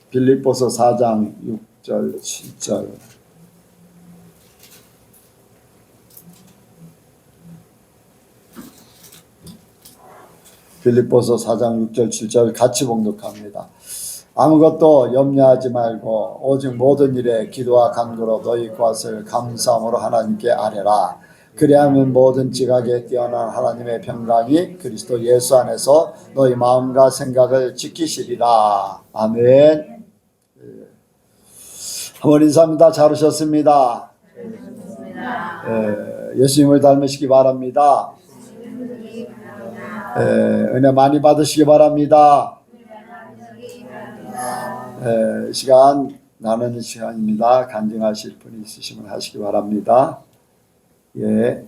빌립보서 4장 6절 7절. 빌립보서 4장 6절 7절 같이 봉독합니다. 아무것도 염려하지 말고 오직 모든 일에 기도와 간구로 너희 것을 감사함으로 하나님께 아뢰라. 그리하면 모든 지각에 뛰어난 하나님의 평강이 그리스도 예수 안에서 너희 마음과 생각을 지키시리라. 아멘. 한번 인사합니다. 잘 오셨습니다. 예수님을 닮으시기 바랍니다. 은혜 많이 받으시기 바랍니다. 시간 나누는 시간입니다. 간증하실 분이 있으시면 하시기 바랍니다. 예.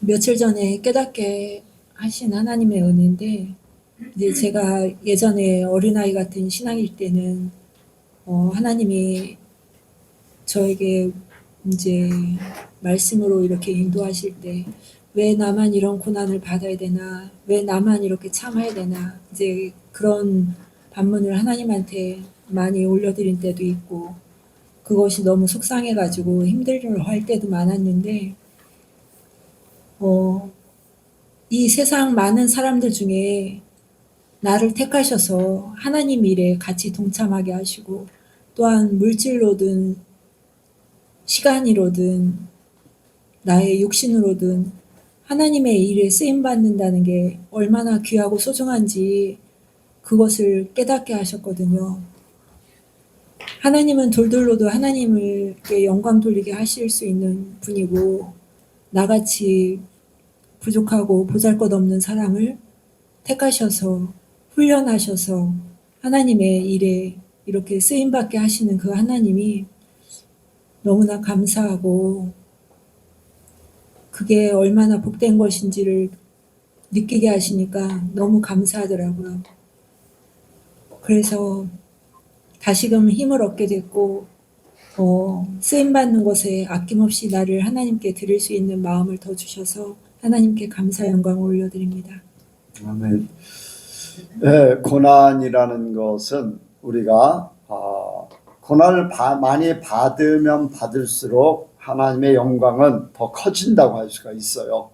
며칠 전에 깨닫게 하신 하나님의 은혜인데, 이제 제가 예전에 어린아이 같은 신앙일 때는 하나님이 저에게 이제 말씀으로 이렇게 인도하실 때 왜 나만 이런 고난을 받아야 되나, 왜 나만 이렇게 참아야 되나, 이제 그런 반문을 하나님한테 많이 올려드린 때도 있고, 그것이 너무 속상해가지고 힘들어할 때도 많았는데, 이 세상 많은 사람들 중에 나를 택하셔서 하나님 일에 같이 동참하게 하시고, 또한 물질로든 시간이로든 나의 육신으로든 하나님의 일에 쓰임받는다는 게 얼마나 귀하고 소중한지 그것을 깨닫게 하셨거든요. 하나님은 돌돌로도 하나님을 영광 돌리게 하실 수 있는 분이고, 나같이 부족하고 보잘것없는 사람을 택하셔서 훈련하셔서 하나님의 일에 이렇게 쓰임받게 하시는 그 하나님이 너무나 감사하고, 그게 얼마나 복된 것인지를 느끼게 하시니까 너무 감사하더라고요. 그래서 다시금 힘을 얻게 됐고, 쓰임받는 것에 아낌없이 나를 하나님께 드릴 수 있는 마음을 더 주셔서 하나님께 감사 영광을 올려드립니다. 아멘. 고난이라는 것은 우리가 고난을 많이 받으면 받을수록 하나님의 영광은 더 커진다고 할 수가 있어요.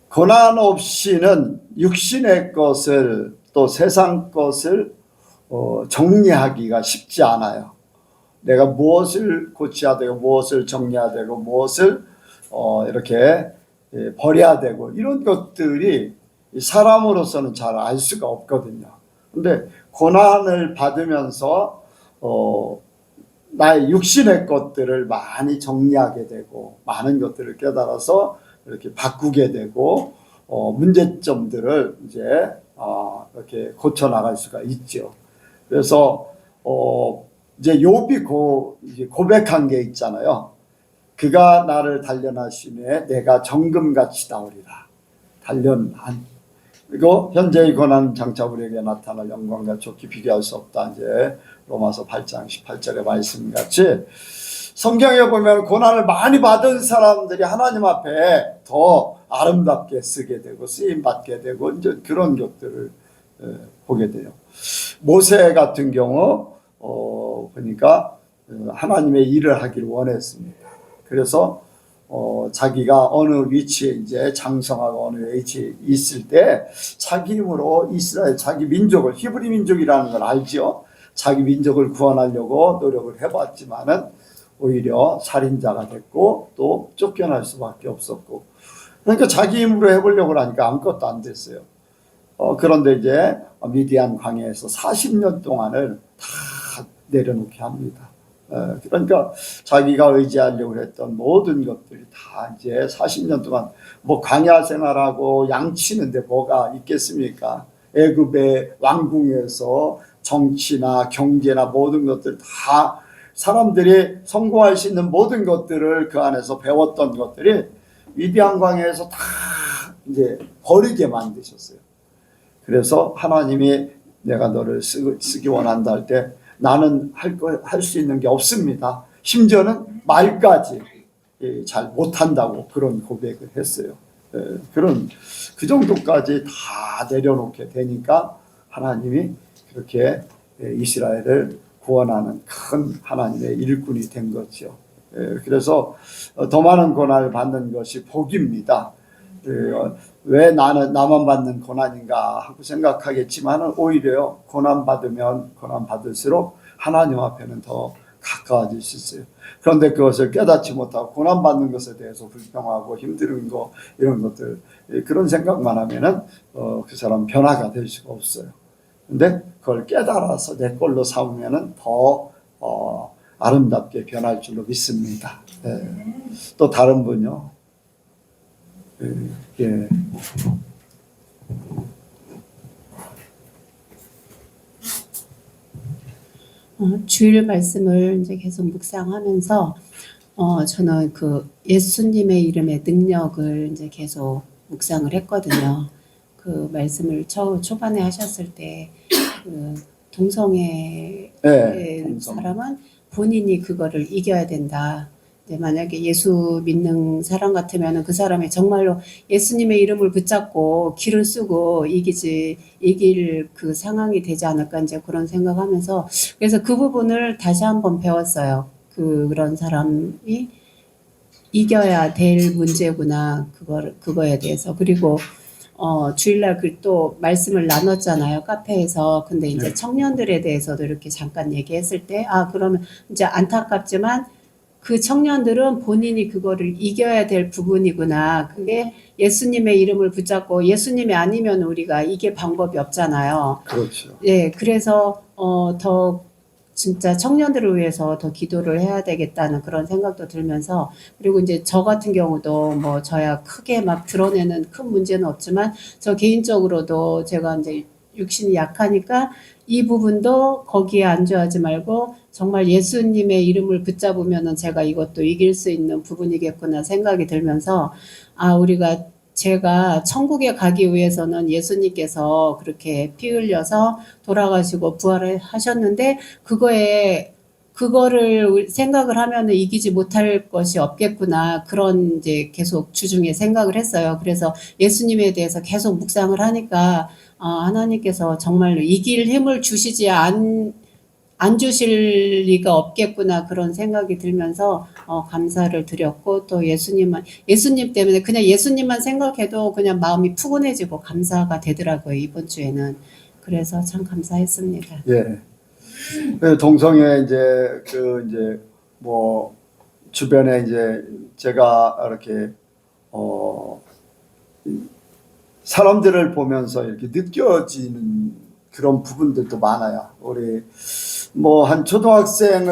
고난 없이는 육신의 것을 또 세상 것을 정리하기가 쉽지 않아요. 내가 무엇을 고쳐야 되고 무엇을 정리해야 되고 무엇을 이렇게 버려야 되고 이런 것들이 사람으로서는 잘 알 수가 없거든요. 근데 고난을 받으면서 나의 육신의 것들을 많이 정리하게 되고 많은 것들을 깨달아서 이렇게 바꾸게 되고 문제점들을 이제 이렇게 고쳐 나갈 수가 있죠. 그래서 이제 욥이 이제 고백한 게 있잖아요. 그가 나를 단련하심에 내가 정금같이 나오리라. 단련한. 그리고 현재의 고난 장차 우리에게 나타날 영광과 좋게 비교할 수 없다. 이제 로마서 8장 18절의 말씀같이 성경에 보면 고난을 많이 받은 사람들이 하나님 앞에 더 아름답게 쓰게 되고 쓰임 받게 되고 이제 그런 것들을 보게 돼요. 모세 같은 경우 보니까 하나님의 일을 하기를 원했습니다. 그래서 자기가 어느 위치에 이제 장성하고 어느 위치에 있을 때 자기 힘으로 이스라엘 자기 민족을 히브리 민족이라는 걸 알죠. 자기 민족을 구원하려고 노력을 해봤지만은 오히려 살인자가 됐고 또 쫓겨날 수밖에 없었고, 그러니까 자기 힘으로 해보려고 하니까 아무것도 안 됐어요. 그런데 이제 미디안 광야에서 40년 동안을 다 내려놓게 합니다. 그러니까 자기가 의지하려고 했던 모든 것들이 다 이제 40년 동안 뭐 광야 생활하고 양치는데 뭐가 있겠습니까? 애굽의 왕궁에서 정치나 경제나 모든 것들 다 사람들이 성공할 수 있는 모든 것들을 그 안에서 배웠던 것들이 미디안 광야에서 다 이제 버리게 만드셨어요. 그래서 하나님이 내가 너를 쓰기 원한다 할 때 나는 할 수 있는 게 없습니다. 심지어는 말까지 잘 못한다고 그런 고백을 했어요. 그런 그 정도까지 다 내려놓게 되니까 하나님이 그렇게 이스라엘을 구원하는 큰 하나님의 일꾼이 된 거죠. 그래서 더 많은 고난을 받는 것이 복입니다. 왜 나만 받는 고난인가 하고 생각하겠지만 오히려 고난 받으면 고난 받을수록 하나님 앞에는 더 가까워질 수 있어요. 그런데 그것을 깨닫지 못하고 고난 받는 것에 대해서 불평하고 힘든 거 이런 것들 그런 생각만 하면은 그 사람 변화가 될 수가 없어요. 근데 그걸 깨달아서 내 걸로 삼으면은 더 아름답게 변할 줄로 믿습니다. 또 다른 분요. 예. 주일 말씀을 이제 계속 묵상하면서 저는 그 예수님의 이름의 능력을 이제 계속 묵상을 했거든요. 그 말씀을 초반에 하셨을 때 그 동성애 동성. 사람은 본인이 그거를 이겨야 된다. 이제 만약에 예수 믿는 사람 같으면은 그 사람이 정말로 예수님의 이름을 붙잡고 길을 쓰고 이길 그 상황이 되지 않을까 이제 그런 생각하면서 그래서 그 부분을 다시 한번 배웠어요. 그런 사람이 이겨야 될 문제구나 그거에 대해서. 그리고 주일날 그 또 말씀을 나눴잖아요, 카페에서. 근데 이제 네. 청년들에 대해서도 이렇게 잠깐 얘기했을 때, 그러면 이제 안타깝지만 그 청년들은 본인이 그거를 이겨야 될 부분이구나. 그게 예수님의 이름을 붙잡고 예수님이 아니면 우리가 이길 방법이 없잖아요. 그렇죠. 예, 그래서 더 진짜 청년들을 위해서 더 기도를 해야 되겠다는 그런 생각도 들면서, 그리고 이제 저 같은 경우도 뭐 저야 크게 막 드러내는 큰 문제는 없지만 저 개인적으로도 제가 이제 육신이 약하니까 이 부분도 거기에 안주하지 말고 정말 예수님의 이름을 붙잡으면은 제가 이것도 이길 수 있는 부분이겠구나 생각이 들면서 제가 천국에 가기 위해서는 예수님께서 그렇게 피 흘려서 돌아가시고 부활을 하셨는데 그거를 생각을 하면은 이기지 못할 것이 없겠구나. 그런 이제 계속 주중에 생각을 했어요. 그래서 예수님에 대해서 계속 묵상을 하니까 하나님께서 정말로 이길 힘을 주시지 안 주실 리가 없겠구나 그런 생각이 들면서 감사를 드렸고, 또 예수님 때문에 그냥 예수님만 생각해도 그냥 마음이 푸근해지고 감사가 되더라고요, 이번 주에는. 그래서 참 감사했습니다. 예. 동성애 이제 뭐 주변에 이제 제가 이렇게 사람들을 보면서 이렇게 느껴지는 그런 부분들도 많아요. 우리 뭐 한 초등학생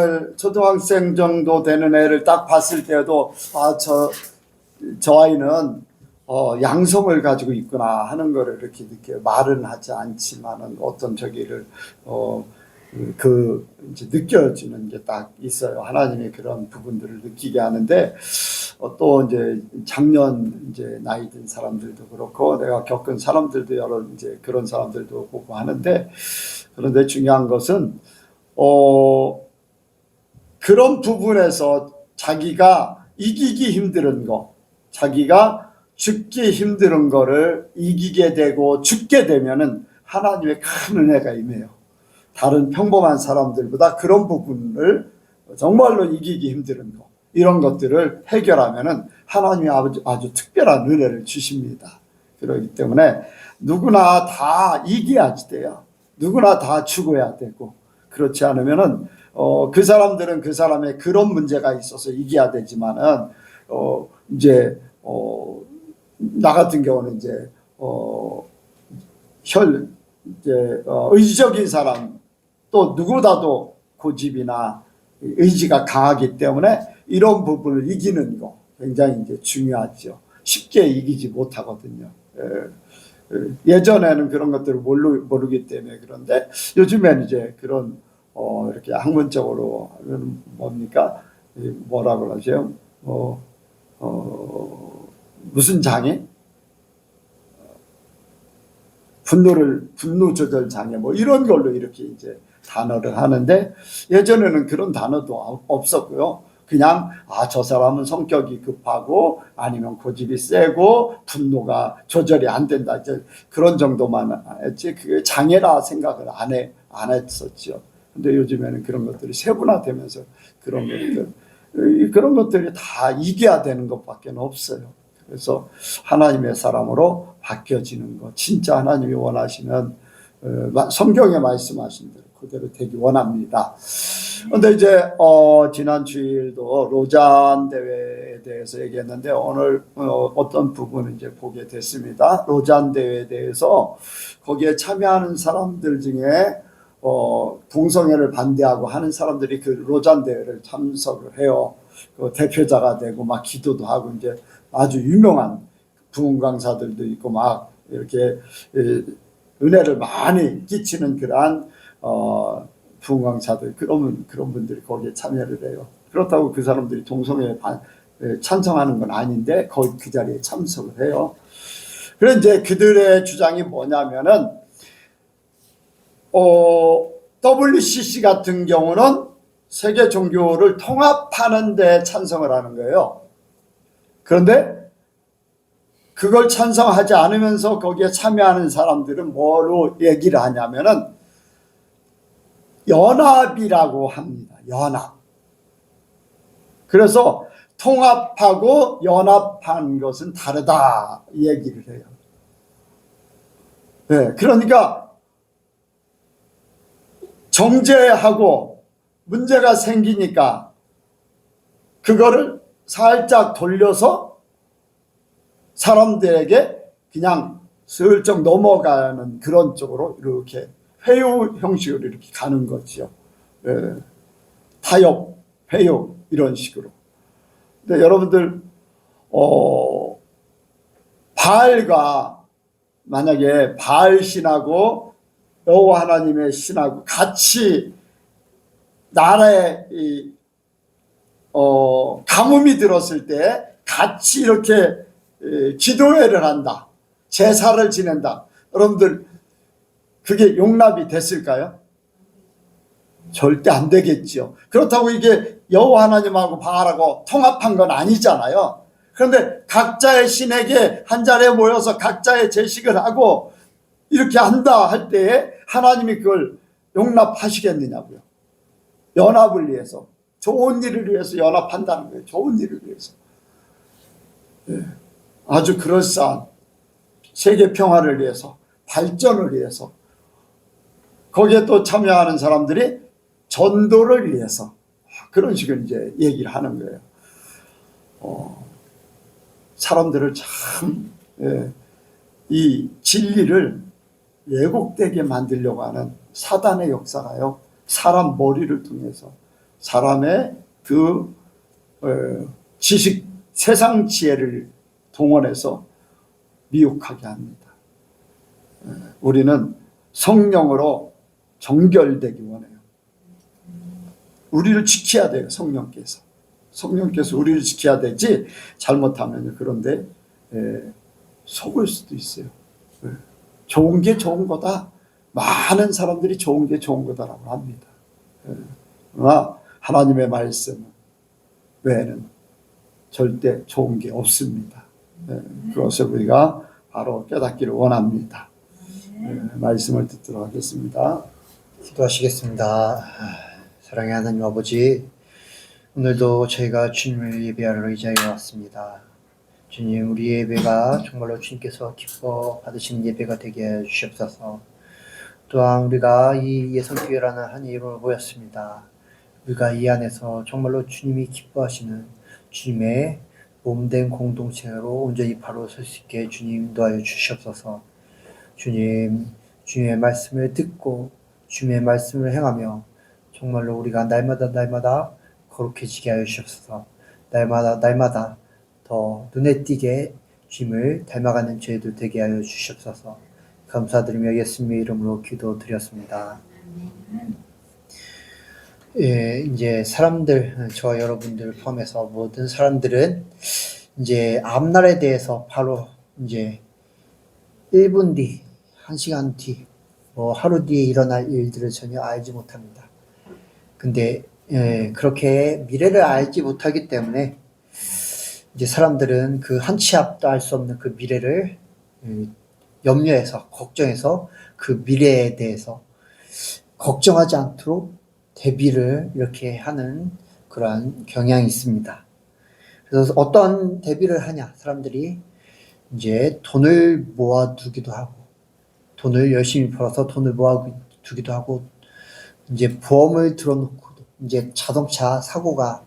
정도 되는 애를 딱 봤을 때도 저 아이는 양성을 가지고 있구나 하는 거를 이렇게 말은 하지 않지만은 어떤 저기를 이제 느껴지는 게 딱 있어요. 하나님의 그런 부분들을 느끼게 하는데 또 이제 작년 이제 나이 든 사람들도 그렇고 내가 겪은 사람들도 여러 이제 그런 사람들도 보고 하는데, 그런데 중요한 것은 그런 부분에서 자기가 이기기 힘든 거, 자기가 죽기 힘든 거를 이기게 되고 죽게 되면은 하나님의 큰 은혜가 임해요. 다른 평범한 사람들보다 그런 부분을 정말로 이기기 힘든 거, 이런 것들을 해결하면은 하나님이 아주 특별한 은혜를 주십니다. 그렇기 때문에 누구나 다 이겨야지 돼요. 누구나 다 죽어야 되고, 그렇지 않으면은 그 사람들은 그 사람의 그런 문제가 있어서 이겨야 되지만은 이제 나 같은 경우는 이제 의지적인 사람, 또 누구보다도 고집이나 의지가 강하기 때문에 이런 부분을 이기는 거 굉장히 이제 중요하죠. 쉽게 이기지 못하거든요. 예전에는 그런 것들을 모르기 때문에. 그런데 요즘에는 이제 그런 이렇게 학문적으로 하면 뭡니까? 뭐라고 하죠? 무슨 장애? 분노 조절 장애 뭐 이런 걸로 이렇게 이제 단어를 하는데 예전에는 그런 단어도 없었고요. 그냥 저 사람은 성격이 급하고 아니면 고집이 세고 분노가 조절이 안 된다. 이제 그런 정도만 했지 그게 장애라 생각을 안 했었죠. 근데 요즘에는 그런 것들이 세분화되면서 그런 것들이 다 이겨야 되는 것밖에 없어요. 그래서 하나님의 사람으로 바뀌어지는 것, 진짜 하나님이 원하시는 성경에 말씀하신 대로 그대로 되기 원합니다. 근데 이제 지난 주일도 로잔 대회에 대해서 얘기했는데 오늘 어떤 부분을 이제 보게 됐습니다. 로잔 대회에 대해서 거기에 참여하는 사람들 중에 동성애를 반대하고 하는 사람들이 그 로잔 대회를 참석을 해요. 그 대표자가 되고 막 기도도 하고 이제 아주 유명한 부흥 강사들도 있고 막 이렇게 은혜를 많이 끼치는 그러한 부흥 강사들 그런 분들이 거기에 참여를 해요. 그렇다고 그 사람들이 동성애에 찬성하는 건 아닌데 거기 그 자리에 참석을 해요. 그래서 이제 그들의 주장이 뭐냐면은 WCC 같은 경우는 세계 종교를 통합하는 데 찬성을 하는 거예요. 그런데 그걸 찬성하지 않으면서 거기에 참여하는 사람들은 뭐로 얘기를 하냐면은 연합이라고 합니다. 연합. 그래서 통합하고 연합한 것은 다르다 얘기를 해요. 네, 그러니까 정죄하고 문제가 생기니까 그거를 살짝 돌려서 사람들에게 그냥 슬쩍 넘어가는 그런 쪽으로 이렇게 회유 형식으로 이렇게 가는 거죠. 타협, 회유 이런 식으로. 근데 여러분들 바알과 만약에 바알 신하고 여호와 하나님의 신하고 같이 나라에 가뭄이 들었을 때 같이 이렇게 기도회를 한다. 제사를 지낸다. 여러분들 그게 용납이 됐을까요? 절대 안 되겠죠. 그렇다고 이게 여호와 하나님하고 바알하고 통합한 건 아니잖아요. 그런데 각자의 신에게 한 자리에 모여서 각자의 제식을 하고 이렇게 한다 할 때에 하나님이 그걸 용납하시겠느냐고요. 연합을 위해서, 좋은 일을 위해서 연합한다는 거예요. 좋은 일을 위해서. 아주 그럴싸한 세계 평화를 위해서, 발전을 위해서, 거기에 또 참여하는 사람들이 전도를 위해서 그런 식으로 이제 얘기를 하는 거예요. 사람들을 참 이 진리를 왜곡되게 만들려고 하는 사단의 역사가요. 사람 머리를 통해서 사람의 그 지식, 세상 지혜를 동원해서 미혹하게 합니다. 우리는 성령으로 정결되기 원해요. 우리를 지켜야 돼요. 성령께서 우리를 지켜야 되지 잘못하면 그런데 속을 수도 있어요. 좋은 게 좋은 거다. 많은 사람들이 좋은 게 좋은 거다라고 합니다. 그러나 하나님의 말씀 외에는 절대 좋은 게 없습니다. 그것을 우리가 바로 깨닫기를 원합니다. 말씀을 듣도록 하겠습니다. 기도하시겠습니다. 사랑의 하나님 아버지, 오늘도 저희가 주님을 예배하러 이 자리에 왔습니다. 주님, 우리 예배가 정말로 주님께서 기뻐 받으시는 예배가 되게 해 주시옵소서. 또한 우리가 이 예선교회라는 한 이름을 모였습니다. 우리가 이 안에서 정말로 주님이 기뻐하시는 주님의 몸된 공동체로 온전히 바로 설 수 있게 주님 인도하여 주시옵소서. 주님, 주님의 말씀을 듣고 주님의 말씀을 행하며 정말로 우리가 날마다 거룩해지게 하여 주시옵소서. 날마다 더 눈에 띄게 주님을 닮아가는 저희들 되게 하여 주시옵소서. 감사드리며 예수님의 이름으로 기도드렸습니다. 이제 사람들, 저 여러분들 포함해서 모든 사람들은 이제 앞날에 대해서 바로 이제 1분 뒤, 1시간 뒤 뭐 하루 뒤에 일어날 일들을 전혀 알지 못합니다. 근데 그렇게 미래를 알지 못하기 때문에 이제 사람들은 그 한 치 앞도 알 수 없는 그 미래를 염려해서 걱정해서 그 미래에 대해서 걱정하지 않도록 대비를 이렇게 하는 그러한 경향이 있습니다. 그래서 어떤 대비를 하냐? 사람들이 이제 돈을 모아두기도 하고, 돈을 열심히 벌어서 돈을 모아두기도 하고, 이제 보험을 들어놓고, 이제 자동차 사고가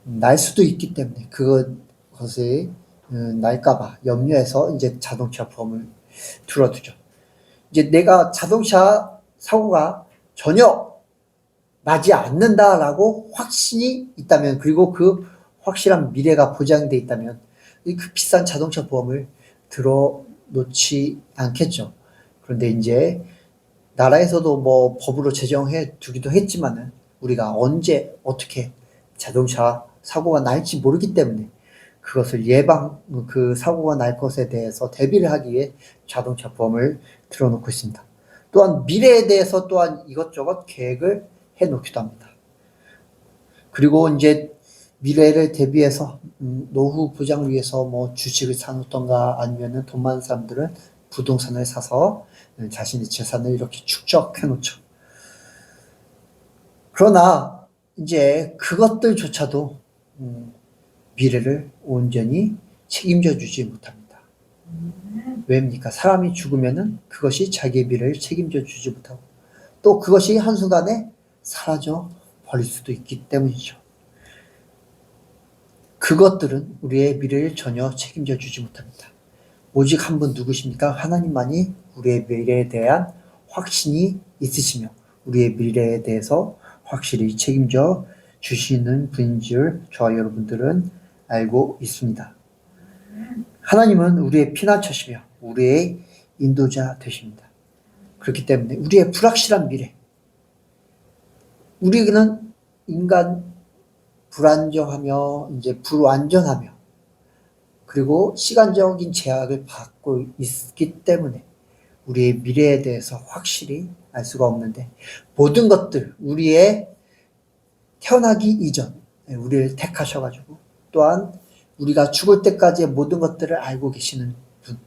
날 수도 있기 때문에 그것을 날까봐 염려해서 이제 자동차 보험을 들어두죠. 이제 내가 자동차 사고가 전혀 나지 않는다라고 확신이 있다면, 그리고 그 확실한 미래가 보장돼 있다면 그 비싼 자동차 보험을 들어놓지 않겠죠. 그런데 이제 나라에서도 뭐 법으로 제정해 두기도 했지만은 우리가 언제 어떻게 자동차 사고가 날지 모르기 때문에 그것을 그 사고가 날 것에 대해서 대비를 하기 위해 자동차 보험을 들어놓고 있습니다. 또한 미래에 대해서 또한 이것저것 계획을 해 놓기도 합니다. 그리고 이제 미래를 대비해서 노후 보장을 위해서 뭐 주식을 사놓던가 아니면은 돈 많은 사람들은 부동산을 사서 자신의 재산을 이렇게 축적해 놓죠. 그러나 이제 그것들조차도 미래를 온전히 책임져 주지 못합니다. 왜입니까? 사람이 죽으면은 그것이 자기의 미래를 책임져 주지 못하고 또 그것이 한순간에 사라져 버릴 수도 있기 때문이죠. 그것들은 우리의 미래를 전혀 책임져 주지 못합니다. 오직 한 분 누구십니까? 하나님만이 우리의 미래에 대한 확신이 있으시며 우리의 미래에 대해서 확실히 책임져 주시는 분인 줄 저와 여러분들은 알고 있습니다. 하나님은 우리의 피난처시며 우리의 인도자 되십니다. 그렇기 때문에 우리의 불확실한 미래, 우리는 인간 불안정하며 이제 불완전하며 그리고 시간적인 제약을 받고 있기 때문에 우리의 미래에 대해서 확실히 알 수가 없는데 모든 것들 우리의 태어나기 이전 우리를 택하셔가지고 또한 우리가 죽을 때까지의 모든 것들을 알고 계시는 분,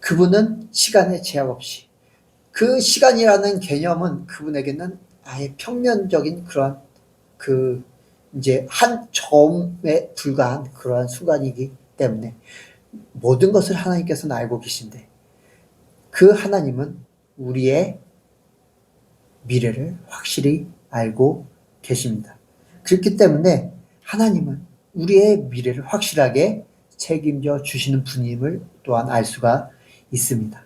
그분은 시간의 제약 없이 그 시간이라는 개념은 그분에게는 아예 평면적인 그러한 이제 한 점에 불과한 그러한 순간이기 때문에 모든 것을 하나님께서는 알고 계신데 그 하나님은 우리의 미래를 확실히 알고 계십니다. 그렇기 때문에 하나님은 우리의 미래를 확실하게 책임져 주시는 분임을 또한 알 수가 있습니다.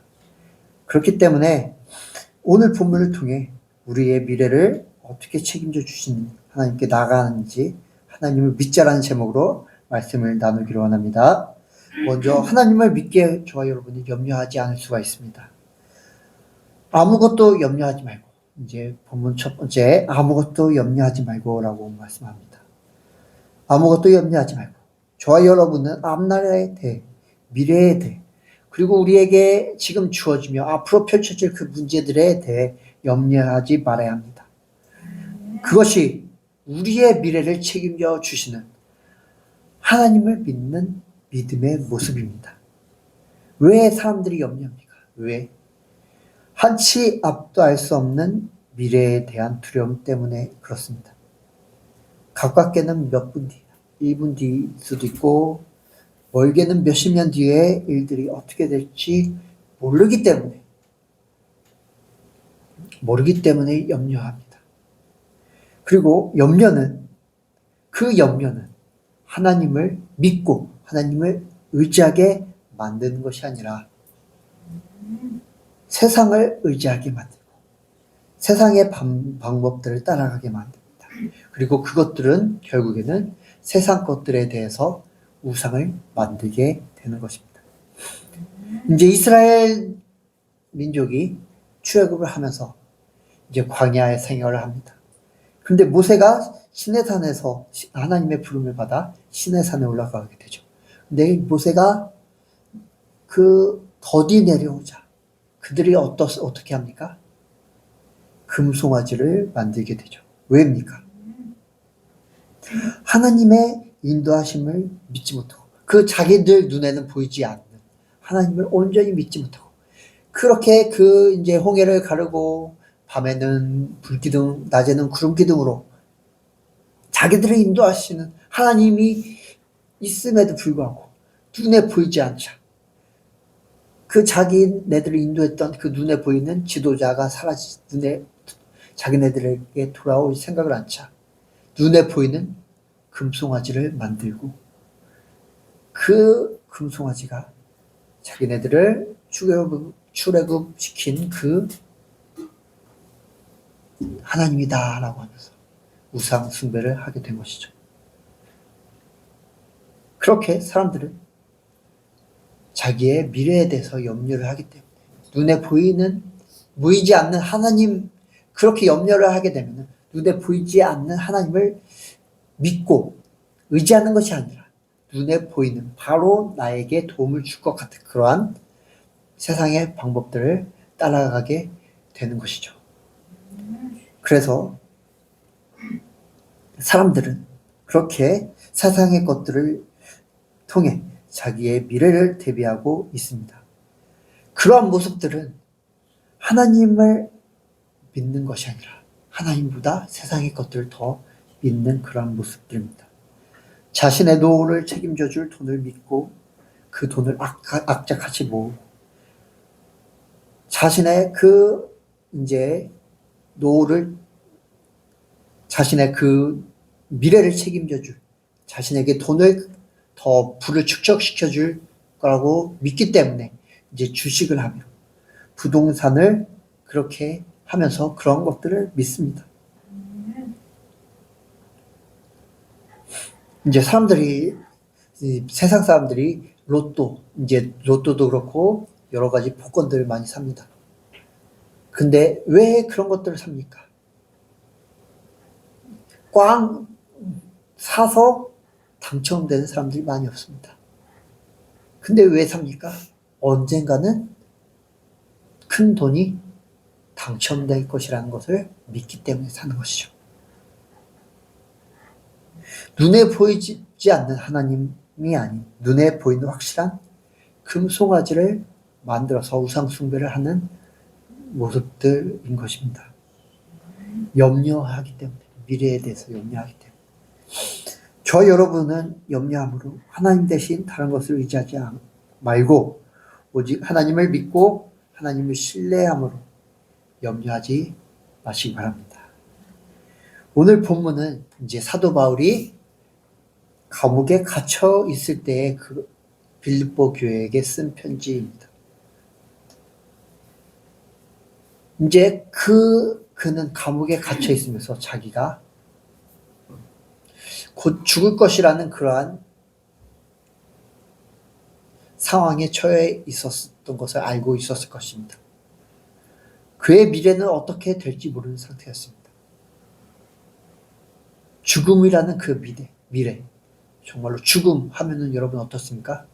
그렇기 때문에 오늘 본문을 통해 우리의 미래를 어떻게 책임져 주시는 하나님께 나가는지 하나님을 믿자라는 제목으로 말씀을 나누기로 원합니다. 먼저 하나님을 믿기에 저와 여러분이 염려하지 않을 수가 있습니다. 아무것도 염려하지 말고, 이제 본문 첫 번째 아무것도 염려하지 말고라고 말씀합니다. 아무것도 염려하지 말고 저와 여러분은 앞날에 대해 미래에 대해 그리고 우리에게 지금 주어지며 앞으로 펼쳐질 그 문제들에 대해 염려하지 말아야 합니다. 그것이 우리의 미래를 책임져 주시는 하나님을 믿는 믿음의 모습입니다. 왜 사람들이 염려합니까? 왜? 한치 앞도 알 수 없는 미래에 대한 두려움 때문에 그렇습니다. 가깝게는 몇 분 뒤, 1분 뒤일 수도 있고 멀게는 몇십 년 뒤에 일들이 어떻게 될지 모르기 때문에 염려합니다. 그리고 그 염려는 하나님을 믿고 하나님을 의지하게 만드는 것이 아니라 세상을 의지하게 만들고 세상의 방법들을 따라가게 만듭니다. 그리고 그것들은 결국에는 세상 것들에 대해서 우상을 만들게 되는 것입니다. 이제 이스라엘 민족이 출애굽을 하면서 이제 광야의 생활을 합니다. 그런데 모세가 시내산에서 하나님의 부름을 받아 시내산에 올라가게 되죠. 근데 모세가 그 더디 내려오자 그들이 어떻게 합니까? 금송아지를 만들게 되죠. 왜입니까? 하나님의 인도하심을 믿지 못하고 그 자기들 눈에는 보이지 않는 하나님을 온전히 믿지 못하고 그렇게 그 이제 홍해를 가르고 밤에는 불기둥, 낮에는 구름기둥으로 자기들을 인도하시는 하나님이 있음에도 불구하고 눈에 보이지 않자 그 자기네들을 인도했던 그 눈에 보이는 지도자가 눈에 자기네들에게 돌아올 생각을 않자 눈에 보이는 금송아지를 만들고 그 금송아지가 자기네들을 출애굽시킨 그 하나님이다라고 하면서 우상 숭배를 하게 된 것이죠. 그렇게 사람들은 자기의 미래에 대해서 염려를 하기 때문에 눈에 보이지 않는 하나님 그렇게 염려를 하게 되면 눈에 보이지 않는 하나님을 믿고 의지하는 것이 아니라 눈에 보이는 바로 나에게 도움을 줄 것 같은 그러한 세상의 방법들을 따라가게 되는 것이죠. 그래서 사람들은 그렇게 세상의 것들을 통해 자기의 미래를 대비하고 있습니다. 그러한 모습들은 하나님을 믿는 것이 아니라 하나님보다 세상의 것들을 더 믿는 그러한 모습들입니다. 자신의 노후를 책임져 줄 돈을 믿고 그 돈을 악착같이 모으고 자신의 그 이제 노후를 자신의 그 미래를 책임져 줄 자신에게 돈을 더 부를 축적시켜 줄 거라고 믿기 때문에 이제 주식을 하며 부동산을 그렇게 하면서 그런 것들을 믿습니다. 이제 세상 사람들이 로또도 그렇고 여러 가지 복권들을 많이 삽니다. 근데 왜 그런 것들을 삽니까? 꽝 사서 당첨되는 사람들이 많이 없습니다. 근데 왜 삽니까? 언젠가는 큰 돈이 당첨될 것이라는 것을 믿기 때문에 사는 것이죠. 눈에 보이지 않는 하나님이 아닌 눈에 보이는 확실한 금송아지를 만들어서 우상 숭배를 하는 모습들인 것입니다. 염려하기 때문에 미래에 대해서 염려하기 때문에 저 여러분은 염려함으로 하나님 대신 다른 것을 의지하지 말고 오직 하나님을 믿고 하나님을 신뢰함으로 염려하지 마시기 바랍니다. 오늘 본문은 이제 사도 바울이 감옥에 갇혀 있을 때의 그 빌립보 교회에게 쓴 편지입니다. 이제 그는 감옥에 갇혀 있으면서 자기가 곧 죽을 것이라는 그러한 상황에 처해 있었던 것을 알고 있었을 것입니다. 그의 미래는 어떻게 될지 모르는 상태였습니다. 죽음이라는 그 미래. 정말로 죽음 하면은 여러분 어떻습니까?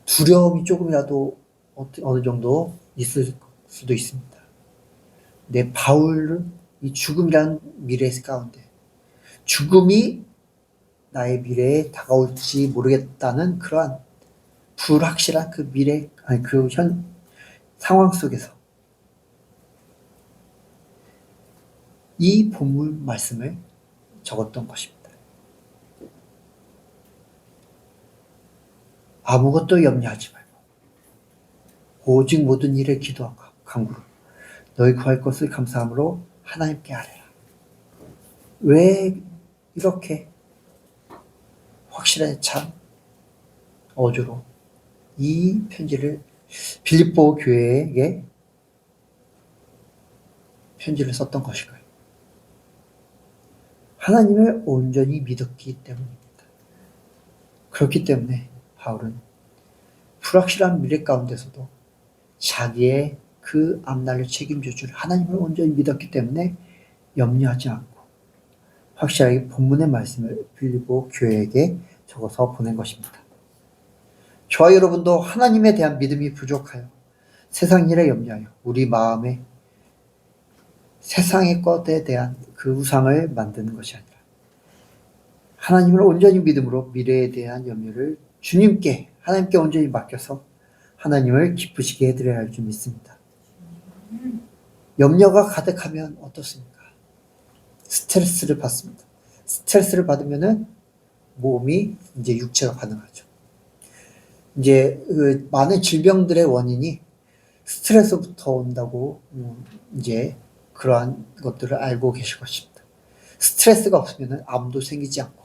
두려움이 조금이라도 어느 정도 있을 수도 있습니다. 근데 바울은 이 죽음이라는 미래 가운데 죽음이 나의 미래에 다가올지 모르겠다는 그러한 불확실한 그 상황 속에서 이 본문 말씀을 적었던 것입니다. 아무것도 염려하지 말고 오직 모든 일에 기도하고 간구로 너희 구할 것을 감사함으로 하나님께 아뢰라. 왜 이렇게 확실하게 참 어조로 이 편지를 빌립보 교회에게 편지를 썼던 것일까요? 하나님을 온전히 믿었기 때문입니다. 그렇기 때문에 바울은 불확실한 미래 가운데서도 자기의 그 앞날을 책임져 줄 하나님을 온전히 믿었기 때문에 염려하지 않고 확실하게 본문의 말씀을 빌립보 교회에게 적어서 보낸 것입니다. 저와 여러분도 하나님에 대한 믿음이 부족하여 세상 일에 염려하여 우리 마음에 세상의 것에 대한 그 우상을 만드는 것이 아니라 하나님을 온전히 믿음으로 미래에 대한 염려를 주님께, 하나님께 온전히 맡겨서 하나님을 기쁘시게 해드려야 할 줄 믿습니다. 염려가 가득하면 어떻습니까? 스트레스를 받습니다. 스트레스를 받으면은 몸이 이제 육체가 반응하죠. 이제 그 많은 질병들의 원인이 스트레스부터 온다고 이제 그러한 것들을 알고 계실 것입니다. 스트레스가 없으면은 암도 생기지 않고,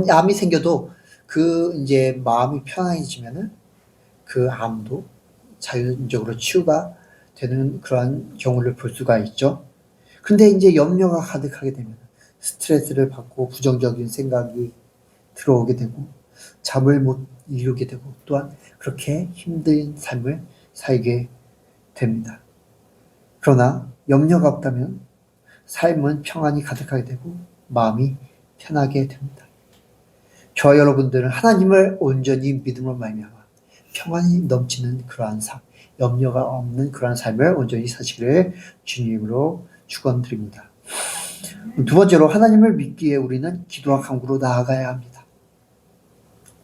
암이 생겨도 그 이제 마음이 편안해지면은 그 암도 자연적으로 치유가 되는 그러한 경우를 볼 수가 있죠. 근데 이제 염려가 가득하게 되면 스트레스를 받고 부정적인 생각이 들어오게 되고 잠을 못 이루게 되고 또한 그렇게 힘든 삶을 살게 됩니다. 그러나 염려가 없다면 삶은 평안이 가득하게 되고 마음이 편하게 됩니다. 저와 여러분들은 하나님을 온전히 믿음으로 말미암아 평안이 넘치는 그러한 삶, 염려가 없는 그러한 삶을 온전히 사시기를 주님으로 축원드립니다. 두 번째로 하나님을 믿기에 우리는 기도와 간구로 나아가야 합니다.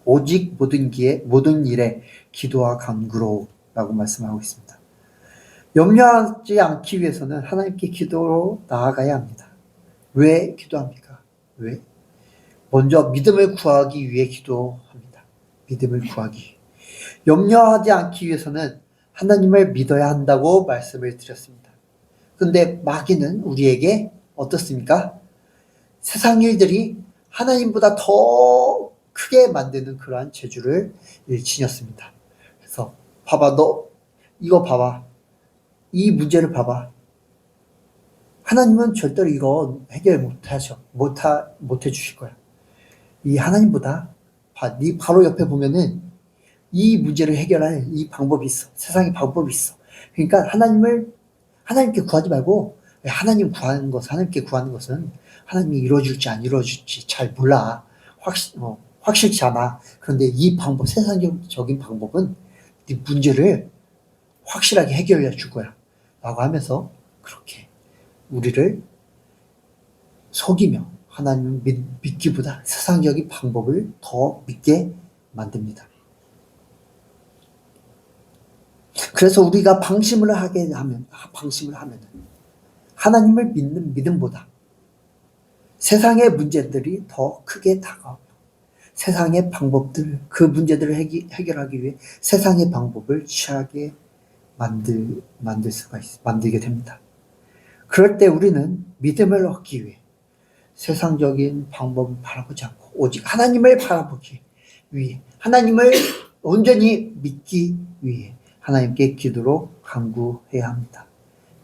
오직 모든 일에 기도와 간구로라고 말씀하고 있습니다. 염려하지 않기 위해서는 하나님께 기도로 나아가야 합니다. 왜 기도합니까? 왜? 먼저 믿음을 구하기 위해 기도합니다. 믿음을 구하기 위해. 염려하지 않기 위해서는 하나님을 믿어야 한다고 말씀을 드렸습니다. 근데 마귀는 우리에게 어떻습니까? 세상 일들이 하나님보다 더 크게 만드는 그러한 재주를 지녔습니다. 그래서 봐봐, 너 이거 봐봐. 이 문제를 봐봐. 하나님은 절대로 이거 해결 못 해주실 거야. 이 하나님보다 네 바로 옆에 보면은 이 문제를 해결할 이 방법이 있어. 세상에 방법이 있어. 그러니까 하나님께 구하지 말고 하나님께 구하는 것은 하나님이 이루어줄지 안 이루어줄지 잘 몰라. 확실치 않아. 그런데 이 방법, 세상적인 방법은 네 문제를 확실하게 해결해 줄 거야. 라고 하면서 그렇게 우리를 속이며 하나님을 믿기보다 세상적인 방법을 더 믿게 만듭니다. 그래서 우리가 방심을 하면 하나님을 믿는 믿음보다 세상의 문제들이 더 크게 다가오고 세상의 방법들, 그 문제들을 해결하기 위해 세상의 방법을 취하게 만들게 됩니다. 그럴 때 우리는 믿음을 얻기 위해 세상적인 방법을 바라보지 않고 오직 하나님을 바라보기 위해 하나님을 온전히 믿기 위해 하나님께 기도로 간구해야 합니다.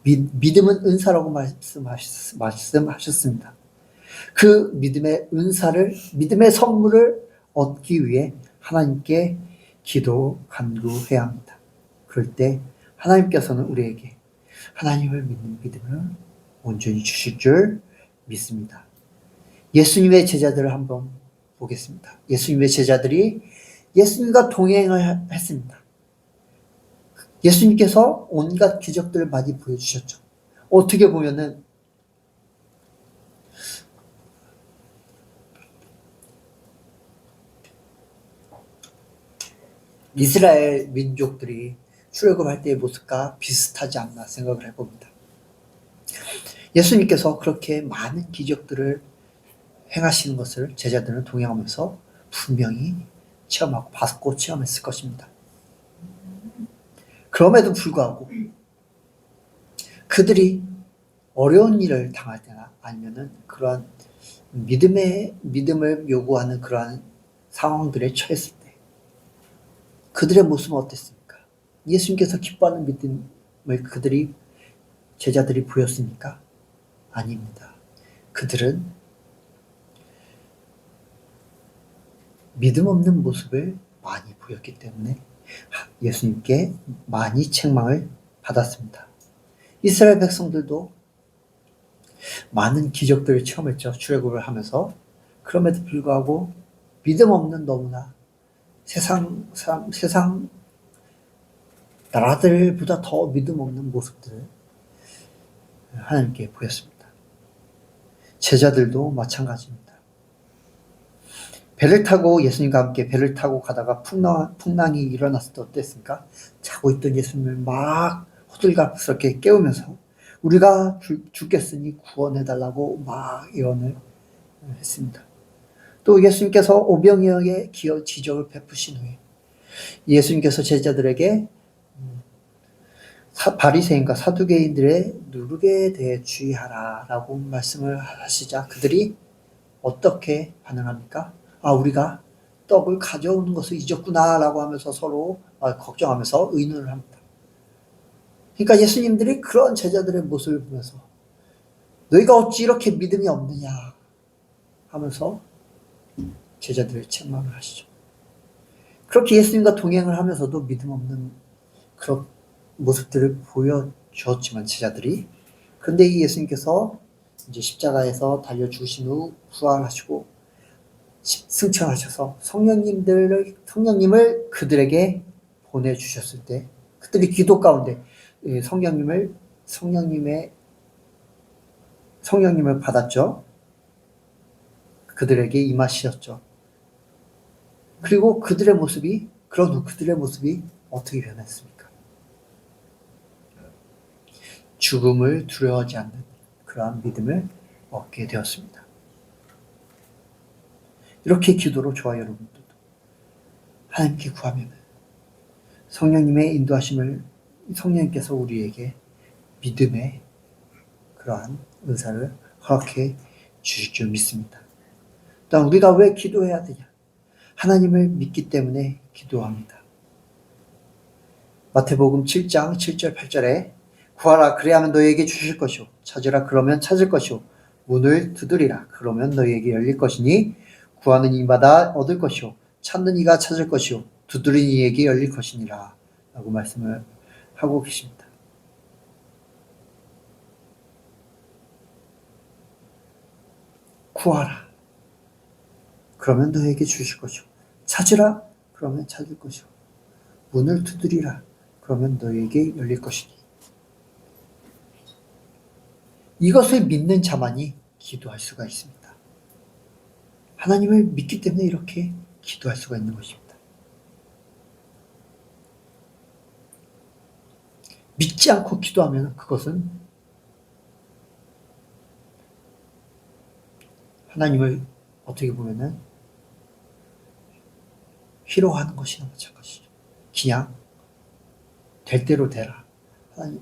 믿음은 은사라고 말씀하셨습니다. 그 믿음의 선물을 얻기 위해 하나님께 기도 간구해야 합니다. 그럴 때 하나님께서는 우리에게 하나님을 믿는 믿음을 온전히 주실 줄 믿습니다. 예수님의 제자들을 한번 보겠습니다. 예수님의 제자들이 예수님과 동행을 했습니다. 예수님께서 온갖 기적들을 많이 보여주셨죠. 어떻게 보면은 이스라엘 민족들이 출애굽할 때의 모습과 비슷하지 않나 생각을 해봅니다. 예수님께서 그렇게 많은 기적들을 행하시는 것을 제자들은 동행하면서 분명히 체험하고 받고 체험했을 것입니다. 그럼에도 불구하고 그들이 어려운 일을 당할 때나 아니면은 그러한 믿음을 요구하는 그러한 상황들에 처했을 때 그들의 모습은 어땠습니까? 예수님께서 기뻐하는 믿음을 제자들이 보였습니까? 아닙니다. 그들은 믿음 없는 모습을 많이 보였기 때문에 예수님께 많이 책망을 받았습니다. 이스라엘 백성들도 많은 기적들을 체험했죠. 출애굽을 하면서. 그럼에도 불구하고 믿음 없는 너무나 세상 나라들보다 더 믿음 없는 모습들을 하나님께 보였습니다. 제자들도 마찬가지입니다. 배를 타고 예수님과 함께 배를 타고 가다가 풍랑이 일어났을 때 어땠습니까? 자고 있던 예수님을 막 호들갑스럽게 깨우면서 우리가 죽겠으니 구원해달라고 막 예언을 했습니다. 또 예수님께서 오병이어의 기어 지적을 베푸신 후에 예수님께서 제자들에게 바리새인과 사두개인들의 누룩에 대해 주의하라 라고 말씀을 하시자 그들이 어떻게 반응합니까? 우리가 떡을 가져오는 것을 잊었구나 라고 하면서 서로 걱정하면서 의논을 합니다. 그러니까 예수님들이 그런 제자들의 모습을 보면서 너희가 어찌 이렇게 믿음이 없느냐 하면서 제자들을 책망을 하시죠. 그렇게 예수님과 동행을 하면서도 믿음 없는 그런 모습들을 보여주었지만 제자들이, 그런데 이 예수님께서 이제 십자가에서 달려 죽으신 후 부활하시고 승천하셔서 성령님을 그들에게 보내주셨을 때 그들이 기도 가운데 성령님을 받았죠. 그들에게 임하셨죠. 그리고 그런 후 그들의 모습이 어떻게 변했습니까? 죽음을 두려워하지 않는 그러한 믿음을 얻게 되었습니다. 이렇게 기도로 저와 여러분들도 하나님께 구하면 성령님의 인도하심을 성령님께서 우리에게 믿음의 그러한 은사를 허락해 주실 줄 믿습니다. 또한 우리가 왜 기도해야 되냐? 하나님을 믿기 때문에 기도합니다. 마태복음 7장 7절 8절에 구하라 그리하면 너희에게 주실 것이요 찾으라 그러면 찾을 것이요 문을 두드리라 그러면 너희에게 열릴 것이니 구하는 이마다 얻을 것이요 찾는 이가 찾을 것이요 두드리는 이에게 열릴 것이니라 라고 말씀을 하고 계십니다. 구하라 그러면 너희에게 주실 것이요 찾으라 그러면 찾을 것이요 문을 두드리라 그러면 너희에게 열릴 것이니 이것을 믿는 자만이 기도할 수가 있습니다. 하나님을 믿기 때문에 이렇게 기도할 수가 있는 것입니다. 믿지 않고 기도하면 그것은 하나님을 어떻게 보면은 희롱하는 것이나 마찬가지죠. 그냥 될 대로 되라. 하나님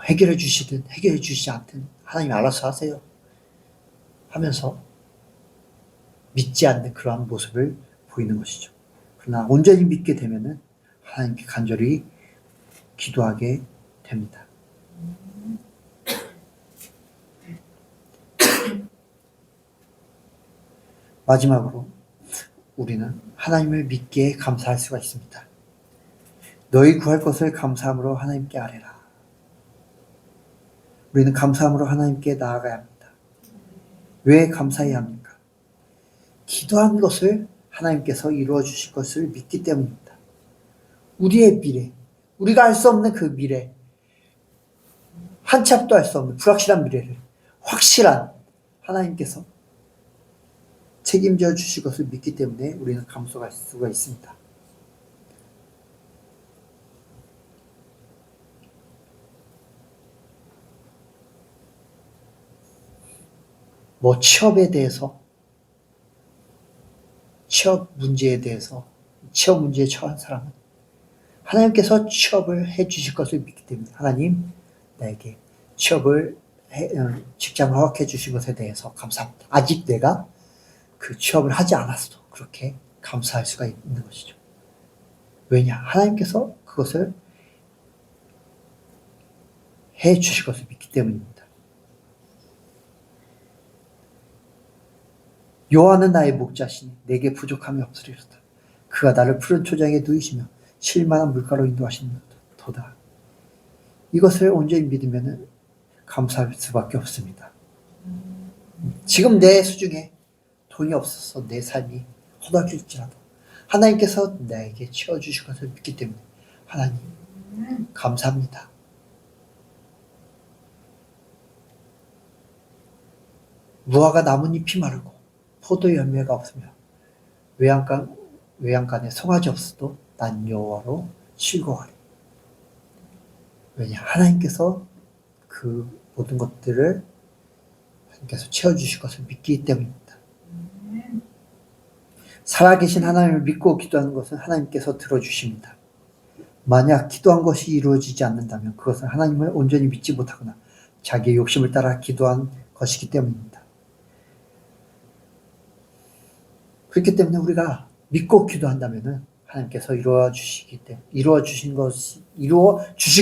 해결해 주시든 해결해 주시지 않든 하나님 알아서 하세요 하면서 믿지 않는 그러한 모습을 보이는 것이죠. 그러나 온전히 믿게 되면은 하나님께 간절히 기도하게 됩니다. 마지막으로 우리는 하나님을 믿기에 감사할 수가 있습니다. 너희 구할 것을 감사함으로 하나님께 아뢰라. 우리는 감사함으로 하나님께 나아가야 합니다. 왜 감사해야 합니까? 기도한 것을 하나님께서 이루어 주실 것을 믿기 때문입니다. 우리의 미래, 우리가 알 수 없는 그 미래, 한 치 앞도 알 수 없는 불확실한 미래를 확실한 하나님께서 책임져 주실 것을 믿기 때문에 우리는 감사할 수가 있습니다. 취업에 대해서, 취업 문제에 처한 사람은 하나님께서 취업을 해 주실 것을 믿기 때문에 하나님 나에게 직장을 허락해 주신 것에 대해서 감사합니다. 아직 내가 그 취업을 하지 않았어도 그렇게 감사할 수가 있는 것이죠. 왜냐? 하나님께서 그것을 해 주실 것을 믿기 때문입니다. 여호와는 나의 목자시니 내게 부족함이 없으리로다. 그가 나를 푸른 초장에 누이시며 쉴만한 물가로 인도하시는도다. 이것을 온전히 믿으면 감사할 수밖에 없습니다. 지금 내 수중에 돈이 없어서 내 삶이 허덕일지라도 하나님께서 나에게 채워주실 것을 믿기 때문에 하나님 감사합니다. 무화과 나뭇잎이 마르고 포도 열매가 없으며 외양간에 송아지 없어도 난 여호와로 즐거워하리. 왜냐? 하나님께서 그 모든 것들을 하나님께서 채워주실 것을 믿기 때문입니다. 살아계신 하나님을 믿고 기도하는 것은 하나님께서 들어주십니다. 만약 기도한 것이 이루어지지 않는다면 그것은 하나님을 온전히 믿지 못하거나 자기의 욕심을 따라 기도한 것이기 때문입니다. 그렇기 때문에 우리가 믿고 기도한다면 하나님께서 이루어 주실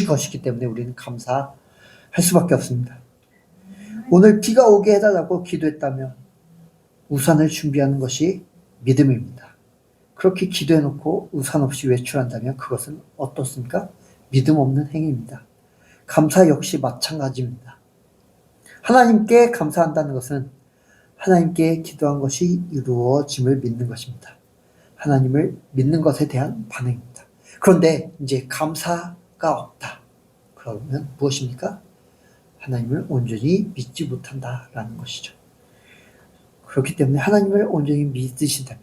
것이기 때문에 우리는 감사할 수밖에 없습니다. 오늘 비가 오게 해달라고 기도했다면 우산을 준비하는 것이 믿음입니다. 그렇게 기도해놓고 우산 없이 외출한다면 그것은 어떻습니까? 믿음 없는 행위입니다. 감사 역시 마찬가지입니다. 하나님께 감사한다는 것은 하나님께 기도한 것이 이루어짐을 믿는 것입니다. 하나님을 믿는 것에 대한 반응입니다. 그런데 이제 감사가 없다. 그러면 무엇입니까? 하나님을 온전히 믿지 못한다라는 것이죠. 그렇기 때문에 하나님을 온전히 믿으신다면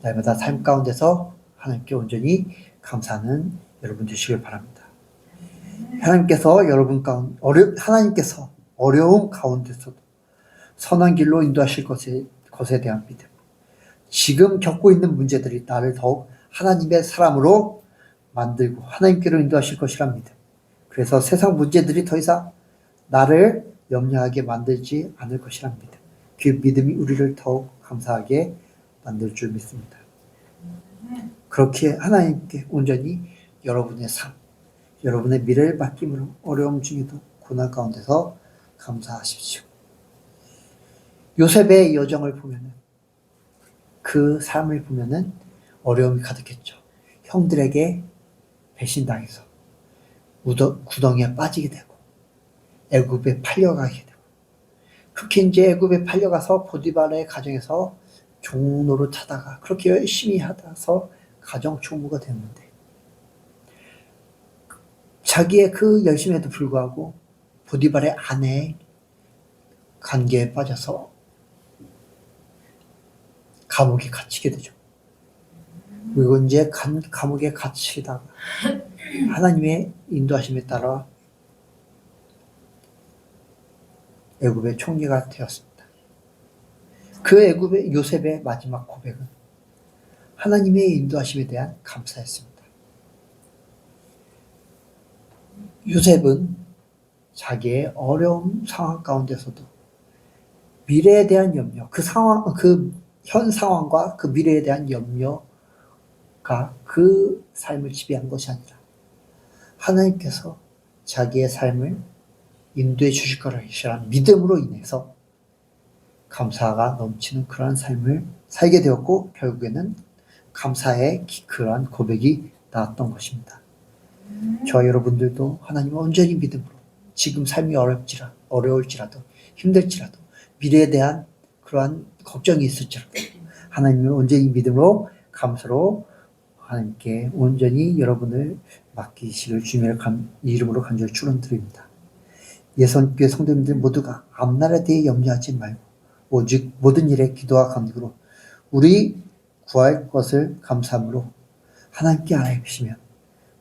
날마다 삶 가운데서 하나님께 온전히 감사하는 여러분 되시길 바랍니다. 하나님께서 하나님께서 어려움 가운데서도 선한 길로 인도하실 것에 대한 믿음. 지금 겪고 있는 문제들이 나를 더욱 하나님의 사람으로 만들고 하나님께로 인도하실 것이란 믿음. 그래서 세상 문제들이 더 이상 나를 염려하게 만들지 않을 것이란 믿음. 그 믿음이 우리를 더욱 감사하게 만들 줄 믿습니다. 그렇게 하나님께 온전히 여러분의 삶, 여러분의 미래를 맡김으로 어려움 중에도 고난 가운데서 감사하십시오. 요셉의 여정을 보면은 그 삶을 보면은 어려움이 가득했죠. 형들에게 배신당해서 구덩이에 빠지게 되고 애굽에 팔려가게 되고 그렇게 이제 애굽에 팔려가서 보디발의 가정에서 종노릇하다가 그렇게 열심히 하다서 가정 총무가 됐는데 자기의 그 열심에도 불구하고 보디발의 아내의 관계에 빠져서 감옥에 갇히게 되죠. 그리고 이제 감옥에 갇히다가 하나님의 인도하심에 따라 애굽의 총리가 되었습니다. 그 애굽의 요셉의 마지막 고백은 하나님의 인도하심에 대한 감사였습니다. 요셉은 자기의 어려운 상황 가운데서도 미래에 대한 염려, 현 상황과 그 미래에 대한 염려가 그 삶을 지배한 것이 아니라 하나님께서 자기의 삶을 인도해 주실 것이라는 믿음으로 인해서 감사가 넘치는 그러한 삶을 살게 되었고 결국에는 감사의 그러한 고백이 나왔던 것입니다. 저와 여러분들도 하나님을 온전히 믿음으로 지금 삶이 어려울지라도 힘들지라도 미래에 대한 그러한 걱정이 있을지라도 하나님을 온전히 믿음으로 감사로 하나님께 온전히 여러분을 맡기시길 주님의 이름으로 간절히 축원드립니다. 예선교회 성도님들 모두가 앞날에 대해 염려하지 말고 오직 모든 일에 기도와 간구로 우리 구할 것을 감사함으로 하나님께 알아계시면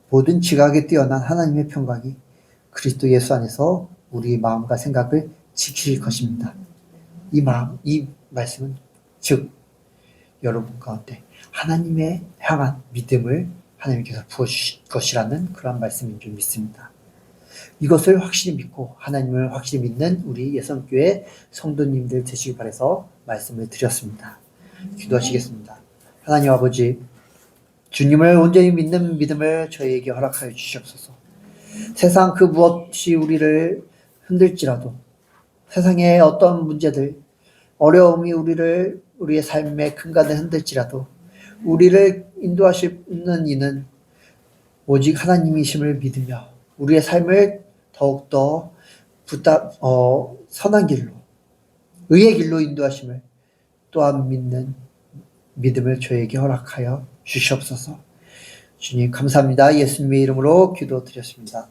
모든 지각에 뛰어난 하나님의 평강이 그리스도 예수 안에서 우리의 마음과 생각을 지키실 것입니다. 이 말씀은 즉 여러분 가운데 하나님의 향한 믿음을 하나님께서 부어주실 것이라는 그런 말씀인 줄 믿습니다. 이것을 확실히 믿고 하나님을 확실히 믿는 우리 예선교회 성도님들 되시길 바라서 말씀을 드렸습니다. 기도하시겠습니다. 하나님 아버지, 주님을 온전히 믿는 믿음을 저희에게 허락하여 주시옵소서. 세상 그 무엇이 우리를 흔들지라도 세상의 어떤 문제들, 어려움이 우리의 삶의 근간을 흔들지라도 우리를 인도하시는 이는 오직 하나님이심을 믿으며 우리의 삶을 더욱더 선한 길로, 의의 길로 인도하심을 또한 믿는 믿음을 저에게 허락하여 주시옵소서. 주님 감사합니다. 예수님의 이름으로 기도드렸습니다.